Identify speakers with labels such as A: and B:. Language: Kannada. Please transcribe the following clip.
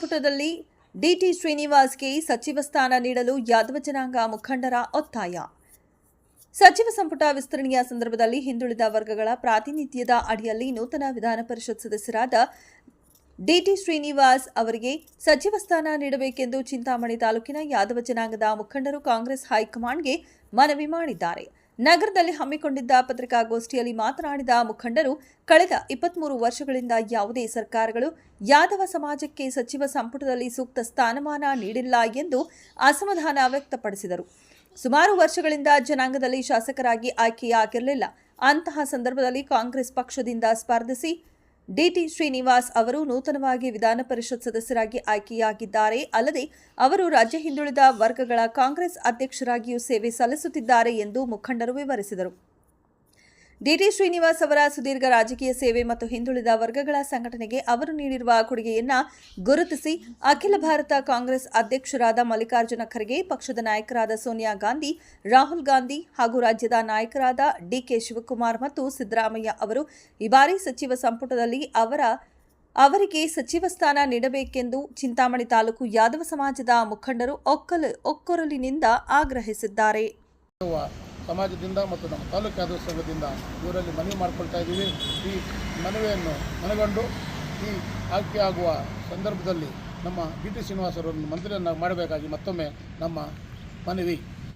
A: ಸಂಪುಟದಲ್ಲಿ ಡಿಟಿ ಶ್ರೀನಿವಾಸ್ಗೆ ಸಚಿವ ಸ್ಥಾನ ನೀಡಲು ಯಾದವ ಜನಾಂಗ ಮುಖಂಡರ ಒತ್ತಾಯ. ಸಚಿವ ಸಂಪುಟ ವಿಸ್ತರಣೆಯ ಸಂದರ್ಭದಲ್ಲಿ ಹಿಂದುಳಿದ ವರ್ಗಗಳ ಪ್ರಾತಿನಿಧ್ಯದ ಅಡಿಯಲ್ಲಿ ನೂತನ ವಿಧಾನ ಪರಿಷತ್ ಸದಸ್ಯರಾದ ಡಿಟಿ ಶ್ರೀನಿವಾಸ್ ಅವರಿಗೆ ಸಚಿವ ಸ್ಥಾನ ನೀಡಬೇಕೆಂದು ಚಿಂತಾಮಣಿ ತಾಲೂಕಿನ ಯಾದವ ಜನಾಂಗದ ಮುಖಂಡರು ಕಾಂಗ್ರೆಸ್ ಹೈಕಮಾಂಡ್ಗೆ ಮನವಿ ಮಾಡಿದ್ದಾರೆ. ನಗರದಲ್ಲಿ ಹಮ್ಮಿಕೊಂಡಿದ್ದ ಪತ್ರಿಕಾಗೋಷ್ಠಿಯಲ್ಲಿ ಮಾತನಾಡಿದ ಮುಖಂಡರು, ಕಳೆದ 23 ವರ್ಷಗಳಿಂದ ಯಾವುದೇ ಸರ್ಕಾರಗಳು ಯಾದವ ಸಮಾಜಕ್ಕೆ ಸಚಿವ ಸಂಪುಟದಲ್ಲಿ ಸೂಕ್ತ ಸ್ಥಾನಮಾನ ನೀಡಿಲ್ಲ ಎಂದು ಅಸಮಾಧಾನ ವ್ಯಕ್ತಪಡಿಸಿದರು. ಸುಮಾರು ವರ್ಷಗಳಿಂದ ಜನಾಂಗದಲ್ಲಿ ಶಾಸಕರಾಗಿ ಆಯ್ಕೆಯಾಗಿರಲಿಲ್ಲ. ಅಂತಹ ಸಂದರ್ಭದಲ್ಲಿ ಕಾಂಗ್ರೆಸ್ ಪಕ್ಷದಿಂದ ಸ್ಪರ್ಧಿಸಿ ಡಿಟಿ ಶ್ರೀನಿವಾಸ್ ಅವರು ನೂತನವಾಗಿ ವಿಧಾನ ಪರಿಷತ್ ಸದಸ್ಯರಾಗಿ ಆಯ್ಕೆಯಾಗಿದ್ದಾರೆ. ಅಲ್ಲದೆ ಅವರು ರಾಜ್ಯ ಹಿಂದುಳಿದ ವರ್ಗಗಳ ಕಾಂಗ್ರೆಸ್ ಅಧ್ಯಕ್ಷರಾಗಿಯೂ ಸೇವೆ ಸಲ್ಲಿಸುತ್ತಿದ್ದಾರೆ ಎಂದು ಮುಖಂಡರು ವಿವರಿಸಿದರು. ಡಿಟಿ ಶ್ರೀನಿವಾಸ್ ಅವರ ಸುದೀರ್ಘ ರಾಜಕೀಯ ಸೇವೆ ಮತ್ತು ಹಿಂದುಳಿದ ವರ್ಗಗಳ ಸಂಘಟನೆಗೆ ಅವರು ನೀಡಿರುವ ಕೊಡುಗೆಯನ್ನ ಗುರುತಿಸಿ ಅಖಿಲ ಭಾರತ ಕಾಂಗ್ರೆಸ್ ಅಧ್ಯಕ್ಷರಾದ ಮಲ್ಲಿಕಾರ್ಜುನ ಖರ್ಗೆ, ಪಕ್ಷದ ನಾಯಕರಾದ ಸೋನಿಯಾ ಗಾಂಧಿ, ರಾಹುಲ್ ಗಾಂಧಿ ಹಾಗೂ ರಾಜ್ಯದ ನಾಯಕರಾದ ಡಿಕೆ ಶಿವಕುಮಾರ್ ಮತ್ತು ಸಿದ್ದರಾಮಯ್ಯ ಅವರು ಈ ಬಾರಿ ಸಚಿವ ಸಂಪುಟದಲ್ಲಿ ಅವರಿಗೆ ಸಚಿವ ಸ್ಥಾನ ನೀಡಬೇಕೆಂದು ಚಿಂತಾಮಣಿ ತಾಲೂಕು ಯಾದವ ಸಮಾಜದ ಮುಖಂಡರು ಒಕ್ಕೊರಲಿನಿಂದ ಆಗ್ರಹಿಸಿದ್ದಾರೆ.
B: ಸಮಾಜದಿಂದ ಮತ್ತು ನಮ್ಮ ತಾಲೂಕು ಯಾದವ ಸಂಘದಿಂದ ಇವರಲ್ಲಿ ಮನವಿ ಮಾಡಿಕೊಳ್ತಾ ಇದ್ದೀವಿ. ಈ ಮನವಿಯನ್ನು ಮನಗಂಡು ಈ ಆಯ್ಕೆಯಾಗುವ ಸಂದರ್ಭದಲ್ಲಿ ನಮ್ಮ ಡಿ ಟಿ ಶ್ರೀನಿವಾಸ್ ಅವರನ್ನು ಮಂತ್ರಿಯನ್ನಾಗಿ ಮಾಡಬೇಕಾಗಿ ಮತ್ತೊಮ್ಮೆ ನಮ್ಮ ಮನವಿ.